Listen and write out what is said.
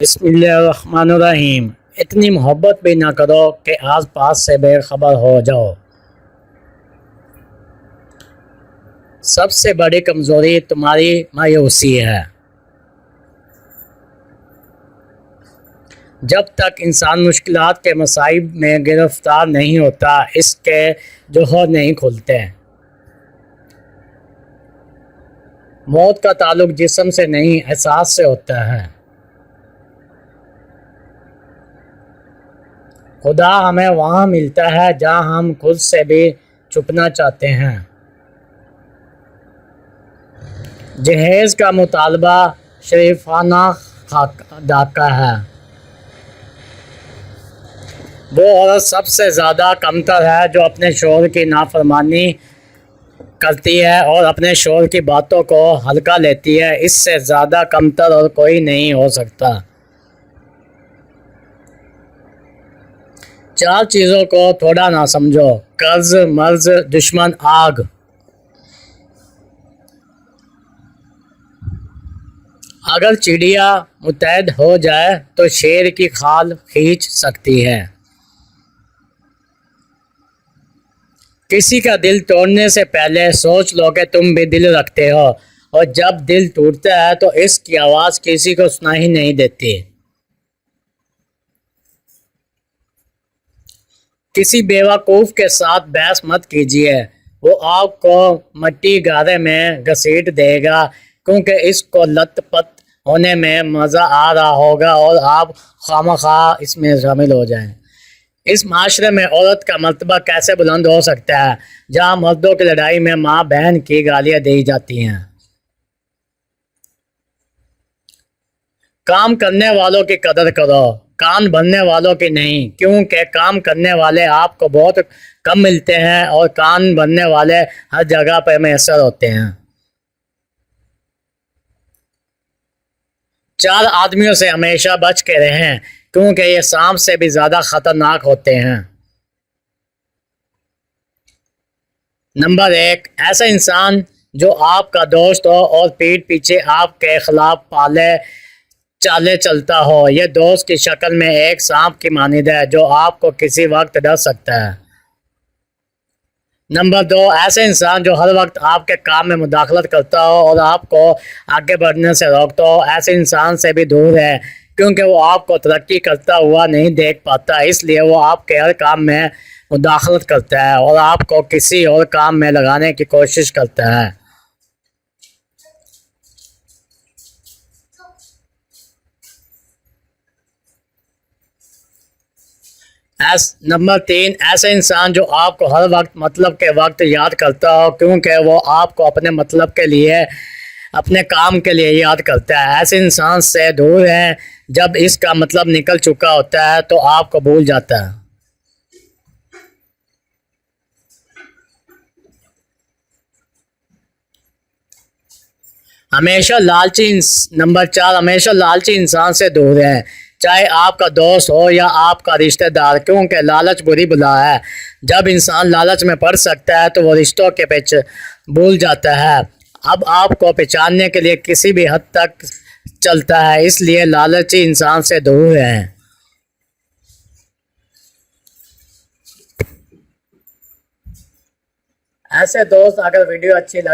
बिस्मिल्लाहिर्रहमानिर्रहीम। इतनी मोहब्बत भी ना करो कि आस पास से बेखबर हो जाओ। सबसे बड़ी कमज़ोरी तुम्हारी मायूसी है। जब तक इंसान मुश्किलात के मसाइब में गिरफ्तार नहीं होता, इसके जोहर नहीं खुलते। मौत का ताल्लुक जिस्म से नहीं, एहसास से होता है। खुदा हमें वहाँ मिलता है जहाँ हम खुद से भी छुपना चाहते हैं। जहेज़ का मुतालबा शरीफाना डाका है। वो औरत सबसे ज़्यादा कमतर है जो अपने शौहर की नाफरमानी करती है और अपने शौहर की बातों को हल्का लेती है। इससे ज़्यादा कमतर और कोई नहीं हो सकता। चार चीज़ों को थोड़ा ना समझो: कर्ज, मर्ज, दुश्मन, आग। अगर चिड़िया मुतहद हो जाए तो शेर की खाल खींच सकती है। किसी का दिल तोड़ने से पहले सोच लो कि तुम भी दिल रखते हो, और जब दिल टूटता है तो इसकी आवाज़ किसी को सुनाई नहीं देती। किसी बेवकूफ़ के साथ बहस मत कीजिए, वो आपको मट्टी गारे में घसीट देगा, क्योंकि इसको लत-पत होने में मज़ा आ रहा होगा और आप खामखा इसमें शामिल हो जाएं। इस माशरे में औरत का मर्तबा कैसे बुलंद हो सकता है जहाँ मर्दों की लड़ाई में माँ बहन की गालियाँ दी जाती हैं। काम करने वालों की कदर करो, कान भरने वालों की नहीं, क्योंकि काम करने वाले आपको बहुत कम मिलते हैं और कान भरने वाले हर जगह पर मैसर होते हैं। चार आदमियों से हमेशा बच के रहें, क्योंकि ये सांप से भी ज़्यादा खतरनाक होते हैं। नंबर 1, ऐसा इंसान जो आपका दोस्त हो और पीठ पीछे आपके खिलाफ चाले चलता हो। यह दोस्त की शक्ल में एक सांप की मानिंद है जो आपको किसी वक्त डर सकता है। नंबर 2, ऐसे इंसान जो हर वक्त आपके काम में मुदाखलत करता हो और आपको आगे बढ़ने से रोकता हो। ऐसे इंसान से भी दूर है, क्योंकि वो आपको तरक्की करता हुआ नहीं देख पाता, इसलिए वो आपके हर काम में मुदाखलत करता है और आपको किसी और काम में लगाने की कोशिश करता है। नंबर 3, ऐसे इंसान जो आपको हर वक्त मतलब के वक्त याद करता हो, क्योंकि वो आपको अपने मतलब के लिए, अपने काम के लिए याद करता है। ऐसे इंसान से दूर है, जब इसका मतलब निकल चुका होता है तो आपको भूल जाता है। नंबर 4, हमेशा लालची इंसान से दूर है, चाहे आपका दोस्त हो या आपका रिश्तेदार, क्योंकि लालच बुरी बला है। जब इंसान लालच में पड़ सकता है तो वो रिश्तों के पीछे भूल जाता है। अब आपको पहचानने के लिए किसी भी हद तक चलता है, इसलिए लालची इंसान से दूर है। ऐसे दोस्त, अगर वीडियो अच्छी लगे